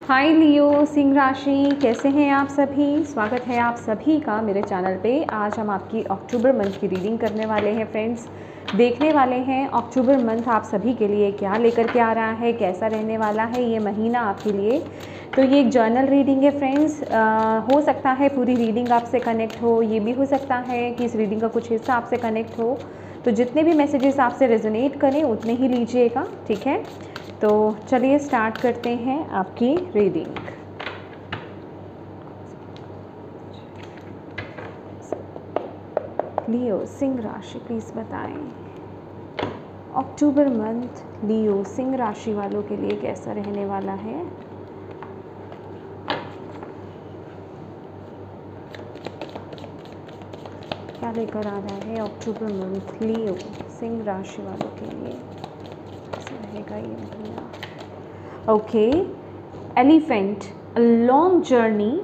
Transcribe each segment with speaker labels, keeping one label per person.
Speaker 1: हाय लियो सिंह राशि, कैसे हैं आप सभी। स्वागत है आप सभी का मेरे चैनल पे। आज हम आपकी अक्टूबर मंथ की रीडिंग करने वाले हैं फ्रेंड्स। देखने वाले हैं अक्टूबर मंथ आप सभी के लिए क्या लेकर के आ रहा है, कैसा रहने वाला है ये महीना आपके लिए। तो ये एक जर्नल रीडिंग है फ्रेंड्स। हो सकता है पूरी रीडिंग आपसे कनेक्ट हो, ये भी हो सकता है कि इस रीडिंग का कुछ हिस्सा आपसे कनेक्ट हो। तो जितने भी मैसेजेस आपसे रेजोनेट करें उतने ही लीजिएगा, ठीक है। तो चलिए स्टार्ट करते हैं आपकी रीडिंग। लियो सिंह राशि प्लीज़ बताएं अक्टूबर मंथ लियो सिंह राशि वालों के लिए कैसा रहने वाला है। क्या लेकर आ रहा है अक्टूबर मंथ लियो सिंह राशि वालों के लिए, कैसा रहेगा ये महीना। Okay, elephant, a long journey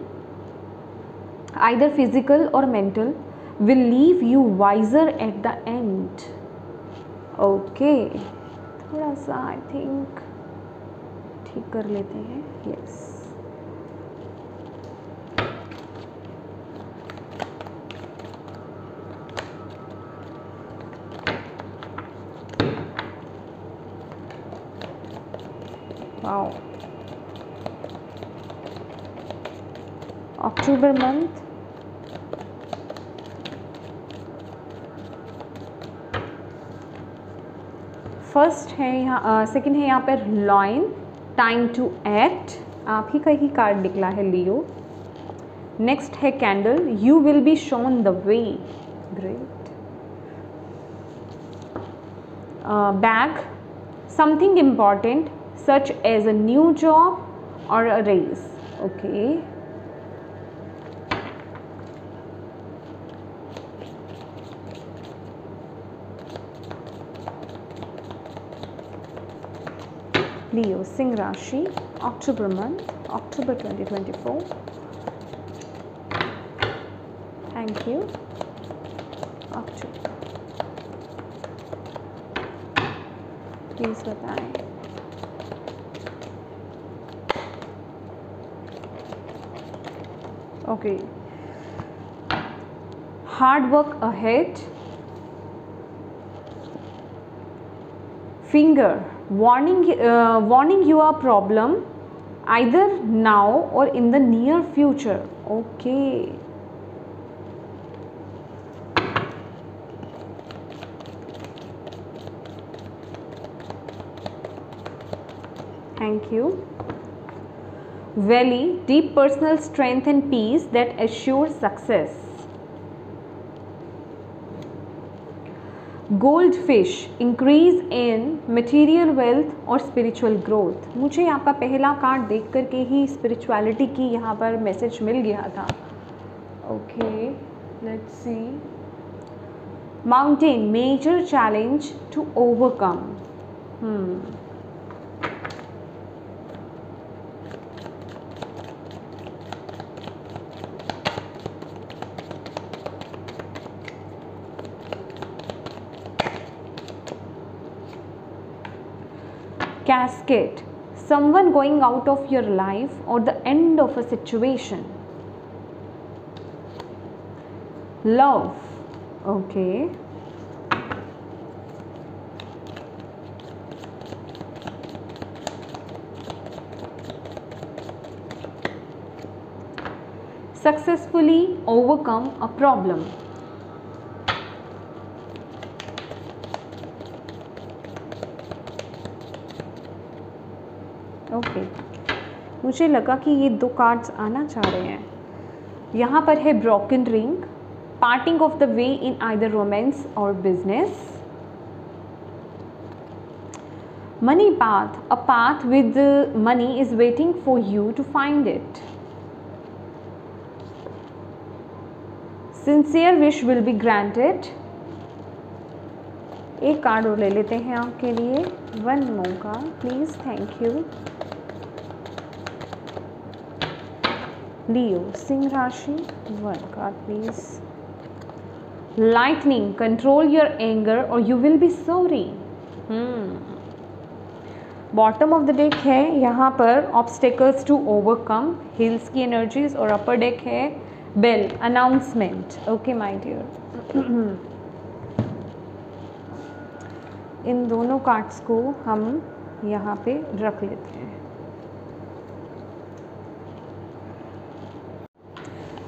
Speaker 1: either physical or mental will leave you wiser at the end. Okay, थोड़ा सा आई थिंक ठीक कर लेते हैं। यस, वाओ, अक्टूबर मंथ फर्स्ट है यहाँ, सेकंड है यहाँ पर लॉयन, टाइम टू एक्ट, आप ही का ही कार्ड निकला है लियो। नेक्स्ट है candle, you will be shown the way, great. Bag, something important such as a new job or a raise. Okay, Leo Singh Rashi, October month, October 2024. Thank you. October, please बताएं। Okay, hard work ahead. Finger, warning you a problem either now or in the near future. Okay, thank you. Valley, deep personal strength and peace that assures success. Goldfish, increase in material wealth और spiritual growth. मुझे आपका पहला card देख करके ही spirituality की यहाँ पर message मिल गया था। Okay, let's see. Mountain, major challenge to overcome. Cascade, someone going out of your life or the end of a situation. Love, okay. Successfully overcome a problem. Okay, मुझे लगा कि ये दो कार्ड्स आना चाह रहे हैं। यहाँ पर है broken ring, parting of the way in either romance और business. Money path, a path with money is waiting for you to find it. Sincere wish will be granted. एक कार्ड और ले लेते हैं आपके लिए, वन मौका प्लीज, थैंक यू। लियो सिंह राशि, one card please. Lightning, control your anger or you will be sorry. Bottom of the deck है यहाँ पर ऑब्स्टेकल्स टू ओवरकम, हिल्स की एनर्जीज, और अपर डेक है bell, announcement. Okay my dear, इन दोनों कार्ड्स को हम यहाँ पे रख लेते हैं।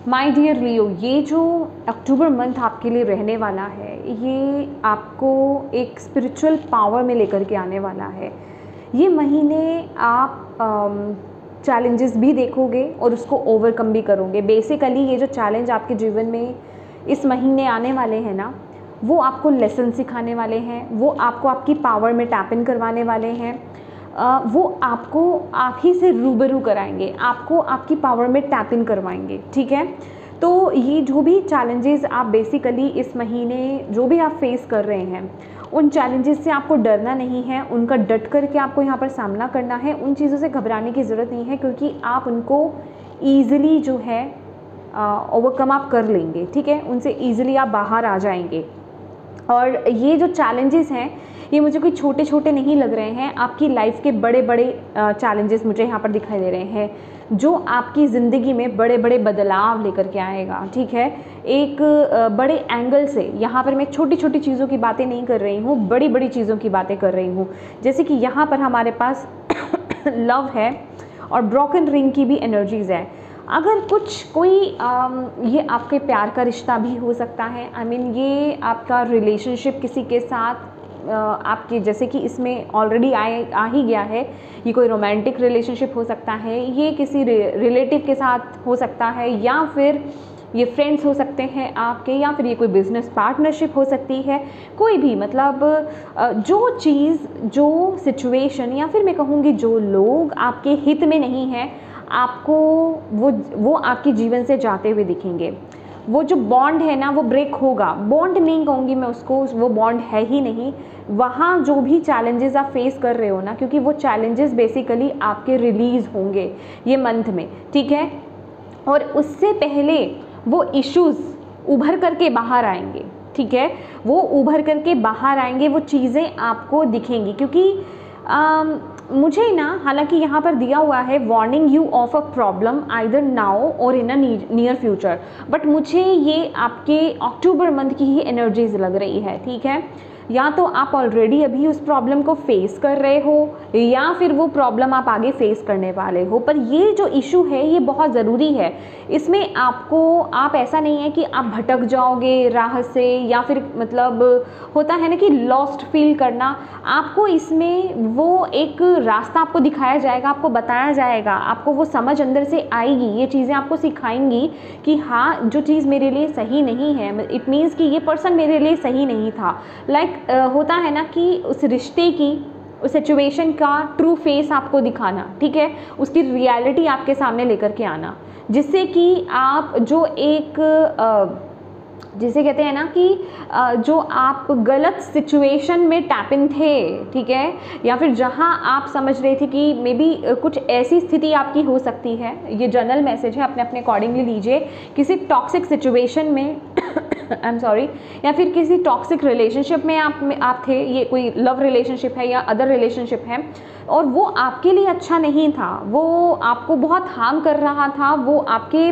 Speaker 1: माय डियर लियो, ये जो अक्टूबर मंथ आपके लिए रहने वाला है, ये आपको एक स्पिरिचुअल पावर में लेकर के आने वाला है। ये महीने आप चैलेंजेस भी देखोगे और उसको ओवरकम भी करोगे। बेसिकली ये जो चैलेंज आपके जीवन में इस महीने आने वाले हैं ना, वो आपको लेसन सिखाने वाले हैं, वो आपको आपकी पावर में टैप इन करवाने वाले हैं, वो आपको आप ही से रूबरू कराएंगे, आपको आपकी पावर में टैप इन करवाएंगे। ठीक है, तो ये जो भी चैलेंजेस आप बेसिकली इस महीने जो भी आप फेस कर रहे हैं, उन चैलेंजेस से आपको डरना नहीं है, उनका डट करके आपको यहाँ पर सामना करना है। उन चीज़ों से घबराने की ज़रूरत नहीं है, क्योंकि आप उनको ईज़िली जो है ओवरकम आप कर लेंगे। ठीक है, उनसे ईज़िली आप बाहर आ जाएंगे। और ये जो चैलेंजेस हैं, ये मुझे कोई छोटे छोटे नहीं लग रहे हैं, आपकी लाइफ के बड़े बड़े चैलेंजेस मुझे यहाँ पर दिखाई दे रहे हैं, जो आपकी ज़िंदगी में बड़े बड़े बदलाव लेकर के आएगा। ठीक है, एक बड़े एंगल से, यहाँ पर मैं छोटी छोटी चीज़ों की बातें नहीं कर रही हूँ, बड़ी बड़ी चीज़ों की बातें कर रही हूँ। जैसे कि यहाँ पर हमारे पास लव है और ब्रोकन रिंग की भी एनर्जीज़ है। अगर कोई ये आपके प्यार का रिश्ता भी हो सकता है, आई मीन ये आपका रिलेशनशिप किसी के साथ आपके, जैसे कि इसमें ऑलरेडी आ ही गया है, ये कोई रोमांटिक रिलेशनशिप हो सकता है, ये किसी रिलेटिव के साथ हो सकता है, या फिर ये फ्रेंड्स हो सकते हैं आपके, या फिर ये कोई बिजनेस पार्टनरशिप हो सकती है। कोई भी, मतलब जो चीज़, जो सिचुएशन, या फिर मैं कहूँगी जो लोग आपके हित में नहीं है, आपको वो आपके जीवन से जाते हुए दिखेंगे। वो जो बॉन्ड है ना, वो ब्रेक होगा। बॉन्ड नहीं कहूँगी मैं उसको, वो बॉन्ड है ही नहीं। वहाँ जो भी चैलेंजेस आप फेस कर रहे हो ना, क्योंकि वो चैलेंजेस बेसिकली आपके रिलीज़ होंगे ये मंथ में। ठीक है, और उससे पहले वो इश्यूज़ उभर करके बाहर आएंगे। ठीक है, वो उभर करके बाहर आएंगे, वो चीज़ें आपको दिखेंगी। क्योंकि मुझे ना, हालांकि यहाँ पर दिया हुआ है warning you of a problem either now और इन अ नियर फ्यूचर, बट मुझे ये आपके अक्टूबर मंथ की ही एनर्जीज लग रही है। ठीक है, या तो आप ऑलरेडी अभी उस प्रॉब्लम को फेस कर रहे हो, या फिर वो प्रॉब्लम आप आगे फेस करने वाले हो। पर ये जो इशू है, ये बहुत ज़रूरी है। इसमें आप ऐसा नहीं है कि आप भटक जाओगे राह से, या फिर मतलब होता है ना कि लॉस्ट फील करना। आपको इसमें वो एक रास्ता आपको दिखाया जाएगा, आपको बताया जाएगा, आपको वो समझ अंदर से आएगी। ये चीज़ें आपको सिखाएंगी कि हाँ, जो चीज़ मेरे लिए सही नहीं है, इट मीन्स कि ये पर्सन मेरे लिए सही नहीं था। लाइक होता है ना कि उस रिश्ते की, उस सिचुएशन का ट्रू फेस आपको दिखाना। ठीक है, उसकी रियलिटी आपके सामने लेकर के आना, जिससे कि आप जो एक जिसे कहते हैं ना कि जो आप गलत सिचुएशन में टैप इन थे, ठीक है, या फिर जहां आप समझ रहे थे कि मे बी कुछ ऐसी स्थिति आपकी हो सकती है। ये जनरल मैसेज है, अपने अपने अकॉर्डिंगली लीजिए। किसी टॉक्सिक सिचुएशन में आई एम सॉरी, या फिर किसी टॉक्सिक रिलेशनशिप में आप थे, ये कोई लव रिलेशनशिप है या अदर रिलेशनशिप है, और वो आपके लिए अच्छा नहीं था, वो आपको बहुत हार्म कर रहा था, वो आपके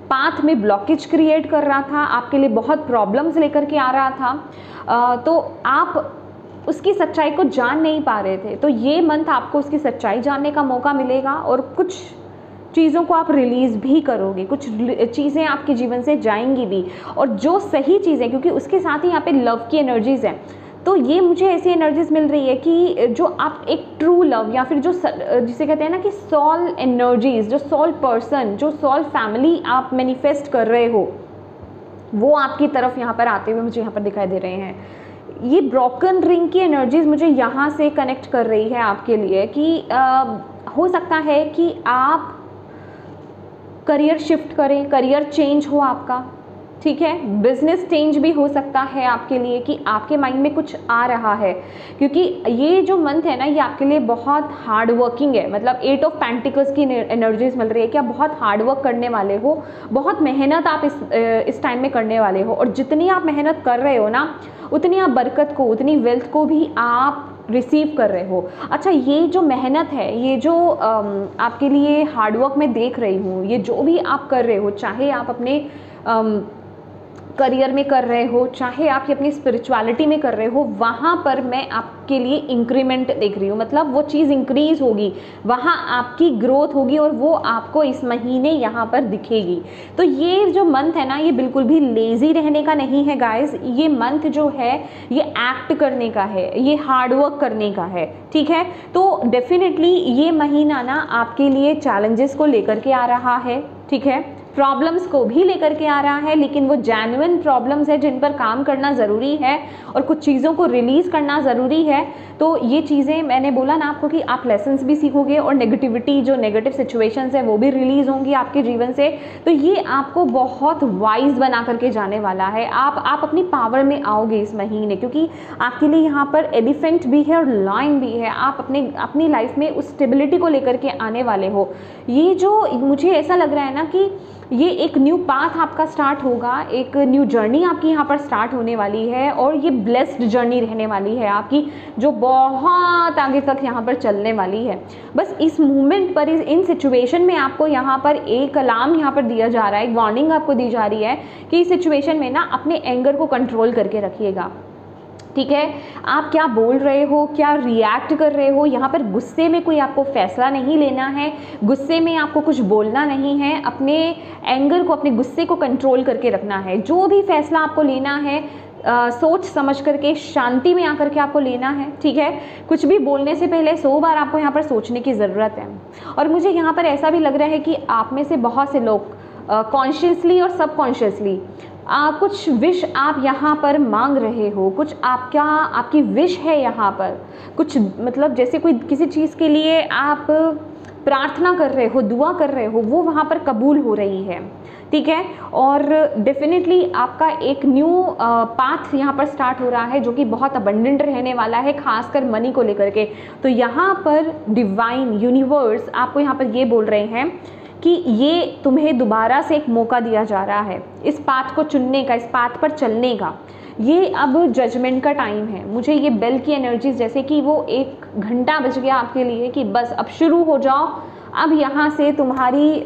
Speaker 1: पाथ में ब्लॉकेज क्रिएट कर रहा था, आपके लिए बहुत प्रॉब्लम्स लेकर के आ रहा था, तो आप उसकी सच्चाई को जान नहीं पा रहे थे। तो ये मंथ आपको उसकी सच्चाई जानने का मौका मिलेगा, और कुछ चीज़ों को आप रिलीज़ भी करोगे, कुछ चीज़ें आपके जीवन से जाएंगी भी, और जो सही चीज़ें, क्योंकि उसके साथ ही यहाँ पे लव की एनर्जीज़ हैं। तो ये मुझे ऐसी एनर्जीज मिल रही है कि जो आप एक ट्रू लव, या फिर जो जिसे कहते हैं ना कि सोल एनर्जीज, जो सोल पर्सन, जो सोल फैमिली आप मैनिफेस्ट कर रहे हो, वो आपकी तरफ यहाँ पर आते हुए मुझे यहाँ पर दिखाई दे रहे हैं। ये ब्रोकन रिंग की एनर्जीज मुझे यहाँ से कनेक्ट कर रही है आपके लिए कि हो सकता है कि आप करियर शिफ्ट करें, करियर चेंज हो आपका। ठीक है, बिजनेस चेंज भी हो सकता है आपके लिए, कि आपके माइंड में कुछ आ रहा है, क्योंकि ये जो मंथ है ना, ये आपके लिए बहुत हार्ड वर्किंग है। मतलब 8 ऑफ पेंटिकल्स की एनर्जीज मिल रही है कि आप बहुत हार्ड वर्क करने वाले हो, बहुत मेहनत आप इस टाइम में करने वाले हो, और जितनी आप मेहनत कर रहे हो ना, उतनी आप बरकत को, उतनी वेल्थ को भी आप रिसीव कर रहे हो। अच्छा, ये जो मेहनत है, ये जो आपके लिए हार्डवर्क मैं देख रही हूँ, ये जो भी आप कर रहे हो, चाहे आप अपने करियर में कर रहे हो, चाहे आप अपनी स्पिरिचुअलिटी में कर रहे हो, वहाँ पर मैं आपके लिए इंक्रीमेंट देख रही हूँ। मतलब वो चीज़ इंक्रीज होगी, वहाँ आपकी ग्रोथ होगी और वो आपको इस महीने यहाँ पर दिखेगी। तो ये जो मंथ है ना, ये बिल्कुल भी लेज़ी रहने का नहीं है गाइस। ये मंथ जो है ये एक्ट करने का है, ये हार्डवर्क करने का है, ठीक है। तो डेफिनेटली ये महीना ना आपके लिए चैलेंजेस को लेकर के आ रहा है, ठीक है, प्रॉब्लम्स को भी लेकर के आ रहा है, लेकिन वो जेन्युइन प्रॉब्लम्स है जिन पर काम करना ज़रूरी है और कुछ चीज़ों को रिलीज़ करना ज़रूरी है। तो ये चीज़ें मैंने बोला ना आपको कि आप लेसन्स भी सीखोगे और नेगेटिविटी, जो नेगेटिव सिचुएशंस है वो भी रिलीज़ होंगी आपके जीवन से। तो ये आपको बहुत वाइज बना करके जाने वाला है। आप अपनी पावर में आओगे इस महीने, क्योंकि आपके लिए यहाँ पर एलिफेंट भी है और लायन भी है। आप अपनी लाइफ में उस स्टेबिलिटी को लेकर के आने वाले हो। ये जो मुझे ऐसा लग रहा है ना कि ये एक न्यू पाथ आपका स्टार्ट होगा, एक न्यू जर्नी आपकी यहाँ पर स्टार्ट होने वाली है और ये ब्लेस्ड जर्नी रहने वाली है आपकी, जो बहुत आगे तक यहाँ पर चलने वाली है। बस इस मूवमेंट पर, इन सिचुएशन में आपको यहाँ पर एक अलार्म यहाँ पर दिया जा रहा है, एक वार्निंग आपको दी जा रही है कि इस सिचुएशन में ना अपने एंगर को कंट्रोल करके रखिएगा, ठीक है। आप क्या बोल रहे हो, क्या रिएक्ट कर रहे हो, यहाँ पर गुस्से में कोई आपको फैसला नहीं लेना है, गुस्से में आपको कुछ बोलना नहीं है। अपने एंगर को, अपने गुस्से को कंट्रोल करके रखना है। जो भी फैसला आपको लेना है सोच समझ करके, शांति में आकर के आपको लेना है, ठीक है। कुछ भी बोलने से पहले 100 बार आपको यहाँ पर सोचने की ज़रूरत है। और मुझे यहाँ पर ऐसा भी लग रहा है कि आप में से बहुत से लोग कॉन्शियसली और सबकॉन्शियसली कुछ विश आप यहाँ पर मांग रहे हो, कुछ आपकी विश है यहाँ पर, कुछ मतलब जैसे कोई किसी चीज़ के लिए आप प्रार्थना कर रहे हो, दुआ कर रहे हो, वो वहाँ पर कबूल हो रही है, ठीक है। और डेफिनेटली आपका एक न्यू पाथ यहाँ पर स्टार्ट हो रहा है जो कि बहुत अबंडेंट रहने वाला है, खासकर मनी को लेकर के। तो यहाँ पर डिवाइन यूनिवर्स आपको यहाँ पर ये बोल रहे हैं कि ये तुम्हें दोबारा से एक मौका दिया जा रहा है इस पाथ को चुनने का, इस पाथ पर चलने का। ये अब जजमेंट का टाइम है। मुझे ये बेल की एनर्जीज जैसे कि वो 1 घंटा बच गया आपके लिए कि बस अब शुरू हो जाओ। अब यहाँ से तुम्हारी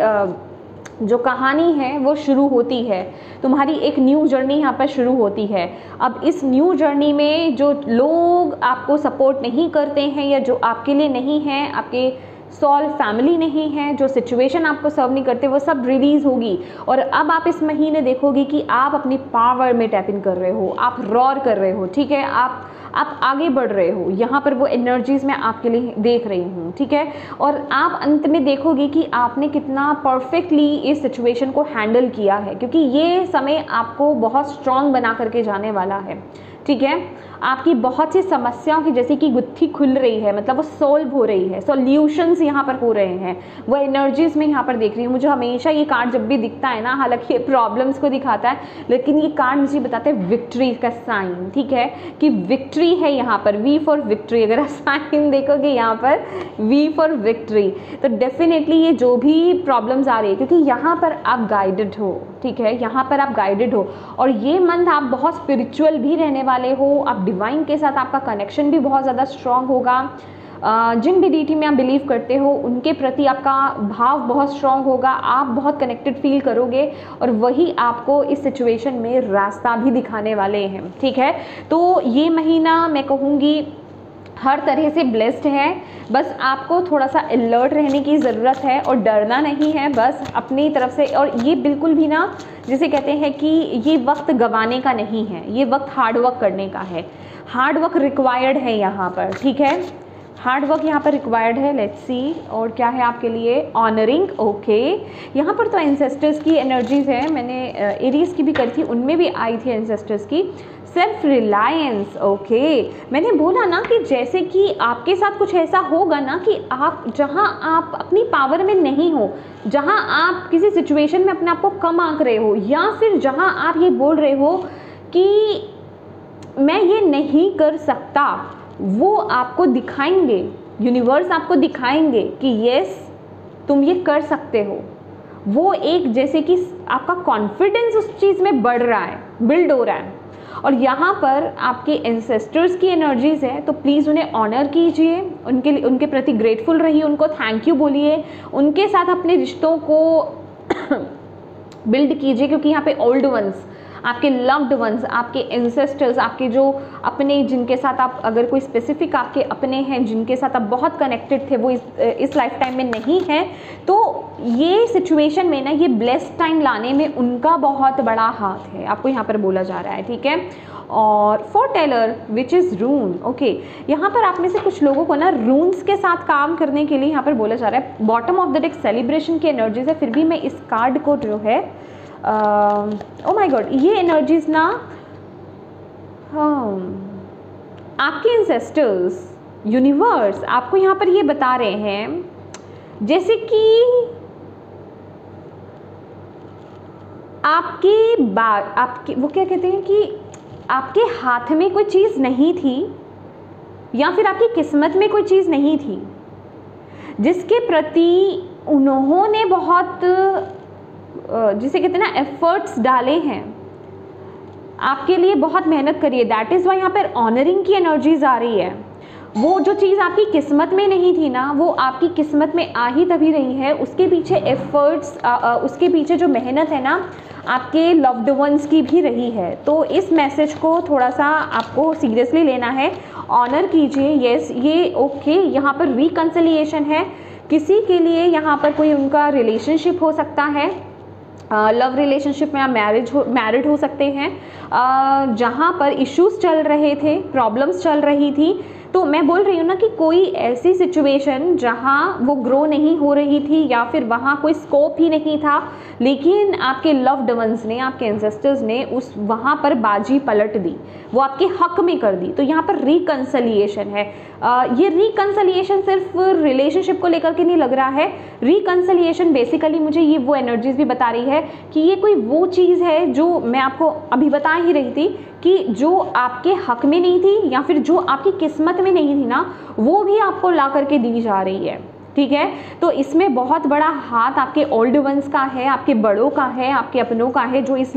Speaker 1: जो कहानी है वो शुरू होती है, तुम्हारी एक न्यू जर्नी यहाँ पर शुरू होती है। अब इस न्यू जर्नी में जो लोग आपको सपोर्ट नहीं करते हैं या जो आपके लिए नहीं हैं, आपके सॉल्व फैमिली नहीं है, जो सिचुएशन आपको सर्व नहीं करते, वो सब रिलीज़ होगी। और अब आप इस महीने देखोगे कि आप अपनी पावर में टैप इन कर रहे हो, आप रॉर कर रहे हो, ठीक है, आप आगे बढ़ रहे हो। यहाँ पर वो एनर्जीज मैं आपके लिए देख रही हूँ, ठीक है। और आप अंत में देखोगे कि आपने कितना परफेक्टली इस सिचुएशन को हैंडल किया है, क्योंकि ये समय आपको बहुत स्ट्रॉन्ग बना करके जाने वाला है, ठीक है। आपकी बहुत सी समस्याओं की जैसे कि गुत्थी खुल रही है, मतलब वो सॉल्व हो रही है, सॉल्यूशंस यहाँ पर हो रहे हैं, वो एनर्जीज में यहाँ पर देख रही हूँ। मुझे हमेशा ये कार्ड जब भी दिखता है ना, हालांकि ये प्रॉब्लम्स को दिखाता है, लेकिन ये कार्ड मुझे बताते हैं विक्ट्री का साइन, ठीक है, कि विक्ट्री है यहाँ पर, वी फॉर विक्ट्री। अगर आप साइन देखोगे यहाँ पर वी फॉर विक्ट्री, तो डेफिनेटली ये जो भी प्रॉब्लम्स आ रही है, क्योंकि यहाँ पर आप गाइडेड हो, ठीक है, यहाँ पर आप गाइडेड हो। और ये मंथ आप बहुत स्पिरिचुअल भी रहने वाले हो, आप डिवाइन के साथ आपका कनेक्शन भी बहुत ज़्यादा स्ट्रॉन्ग होगा। जिन भी डीटी में आप बिलीव करते हो उनके प्रति आपका भाव बहुत स्ट्रॉन्ग होगा, आप बहुत कनेक्टेड फील करोगे और वही आपको इस सिचुएशन में रास्ता भी दिखाने वाले हैं, ठीक है। तो ये महीना मैं कहूँगी हर तरह से ब्लेस्ड है। बस आपको थोड़ा सा अलर्ट रहने की ज़रूरत है और डरना नहीं है, बस अपनी तरफ से। और ये बिल्कुल भी ना, जिसे कहते हैं कि ये वक्त गंवाने का नहीं है, ये वक्त हार्डवर्क करने का है। हार्डवर्क रिक्वायर्ड है यहाँ पर, ठीक है, हार्डवर्क यहाँ पर रिक्वायर्ड है। लेट्स सी और क्या है आपके लिए, ऑनरिंग, ओके। यहाँ पर तो एंसेस्टर्स की एनर्जीज है, मैंने एरीज की भी करी थी, उनमें भी आई थी एंसेस्टर्स की। Self reliance, okay. मैंने बोला ना कि जैसे कि आपके साथ कुछ ऐसा होगा ना कि आप जहाँ आप अपनी पावर में नहीं हो, जहाँ आप किसी सिचुएशन में अपने आप को कम आंक रहे हो, या फिर जहाँ आप ये बोल रहे हो कि मैं ये नहीं कर सकता, वो आपको दिखाएंगे, यूनिवर्स आपको दिखाएंगे कि यस तुम ये कर सकते हो। वो एक जैसे कि आपका कॉन्फिडेंस उस चीज़ में बढ़ रहा है, बिल्ड हो रहा है। और यहाँ पर आपके एंसेस्टर्स की एनर्जीज़ है, तो प्लीज़ उन्हें ऑनर कीजिए, उनके प्रति ग्रेटफुल रहिए, उनको थैंक यू बोलिए, उनके साथ अपने रिश्तों को बिल्ड कीजिए, क्योंकि यहाँ पे ओल्ड वंस, आपके लव्ड वंस, आपके एंसेस्टर्स, आपके जो अपने, जिनके साथ आप, अगर कोई स्पेसिफिक आपके अपने हैं जिनके साथ आप बहुत कनेक्टेड थे, वो इस लाइफ टाइम में नहीं है, तो ये सिचुएशन में ना, ये ब्लेस्ड टाइम लाने में उनका बहुत बड़ा हाथ है, आपको यहाँ पर बोला जा रहा है, ठीक है। और फोरटेलर विच इज़ रून, ओके, यहाँ पर आप में से कुछ लोगों को ना रून्स के साथ काम करने के लिए यहाँ पर बोला जा रहा है। Bottom of the deck celebration की एनर्जीज है, फिर भी मैं इस कार्ड को जो है ओ माय गॉड, ये एनर्जीज ना आपके एंसेस्टर्स, यूनिवर्स आपको यहाँ पर ये बता रहे हैं, जैसे कि आपके वो क्या कहते हैं कि आपके हाथ में कोई चीज़ नहीं थी, या फिर आपकी किस्मत में कोई चीज़ नहीं थी जिसके प्रति उन्होंने बहुत, जिसे कहते हैं ना, एफर्ट्स डाले हैं, आपके लिए बहुत मेहनत करी है। दैट इज़ वाई यहाँ पर ऑनरिंग की एनर्जीज आ रही है। वो जो चीज़ आपकी किस्मत में नहीं थी ना, वो आपकी किस्मत में आ ही तभी रही है, उसके पीछे एफर्ट्स, उसके पीछे जो मेहनत है ना, आपके लव्ड वंस की भी रही है। तो इस मैसेज को थोड़ा सा आपको सीरियसली लेना है, ऑनर कीजिए। येस, ये ओके, यहाँ पर रिकन्सिलिएशन है, किसी के लिए यहाँ पर कोई उनका रिलेशनशिप हो सकता है, लव रिलेशनशिप में आप मैरिड हो सकते हैं, जहाँ पर इश्यूज चल रहे थे, प्रॉब्लम्स चल रही थी। तो मैं बोल रही हूँ ना कि कोई ऐसी सिचुएशन जहाँ वो ग्रो नहीं हो रही थी, या फिर वहाँ कोई स्कोप ही नहीं था, लेकिन आपके लव्ड वंस ने, आपके एंसेस्टर्स ने उस वहाँ पर बाजी पलट दी, वो आपके हक में कर दी। तो यहाँ पर रिकन्सिलिएशन है। ये रिकन्सिलिएशन सिर्फ रिलेशनशिप को लेकर के नहीं लग रहा है, रिकन्सिलिएशन बेसिकली मुझे ये वो एनर्जीज भी बता रही है कि ये कोई वो चीज़ है जो मैं आपको अभी बता ही रही थी, कि जो आपके हक में नहीं थी, या फिर जो आपकी किस्मत में नहीं थी ना, वो भी आपको ला करके दी जा रही है, ठीक है। तो इसमें बहुत बड़ा हाथ आपके ओल्ड वंस का है, आपके बड़ों का है, आपके अपनों का है, जो इस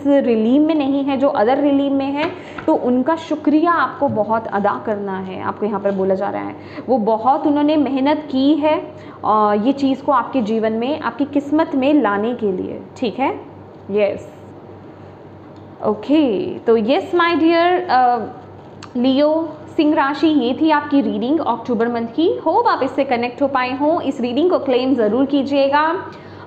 Speaker 1: रिलीम में नहीं है, जो अदर रिलीम में है। तो उनका शुक्रिया आपको बहुत अदा करना है, आपको यहाँ पर बोला जा रहा है। वो बहुत उन्होंने मेहनत की है ये चीज़ को आपके जीवन में, आपकी किस्मत में लाने के लिए, ठीक है। यस, ओके, तो यस माय डियर लियो सिंह राशि, ये थी आपकी रीडिंग अक्टूबर मंथ की। होप आप इससे कनेक्ट हो पाए हों। इस रीडिंग को क्लेम ज़रूर कीजिएगा,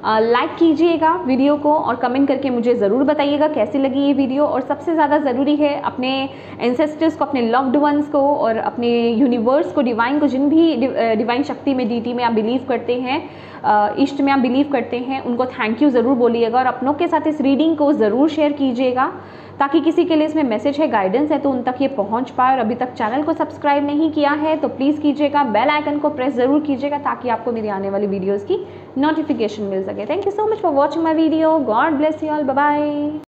Speaker 1: लाइक कीजिएगा वीडियो को, और कमेंट करके मुझे ज़रूर बताइएगा कैसी लगी ये वीडियो। और सबसे ज़्यादा ज़रूरी है, अपने एंसेस्टर्स को, अपने लव्ड वंस को, और अपने यूनिवर्स को, डिवाइन को, जिन भी डिवाइन शक्ति में, डीटी में आप बिलीव करते हैं, इष्ट में आप बिलीव करते हैं, उनको थैंक यू ज़रूर बोलिएगा, और अपनों के साथ इस रीडिंग को ज़रूर शेयर कीजिएगा, ताकि किसी के लिए इसमें मैसेज है, गाइडेंस है, तो उन तक ये पहुंच पाए। और अभी तक चैनल को सब्सक्राइब नहीं किया है तो प्लीज़ कीजिएगा, बेल आइकन को प्रेस ज़रूर कीजिएगा, ताकि आपको मेरी आने वाली वीडियोज़ की नोटिफिकेशन मिल सके। Thank you so much for watching my video. God bless you all, bye bye.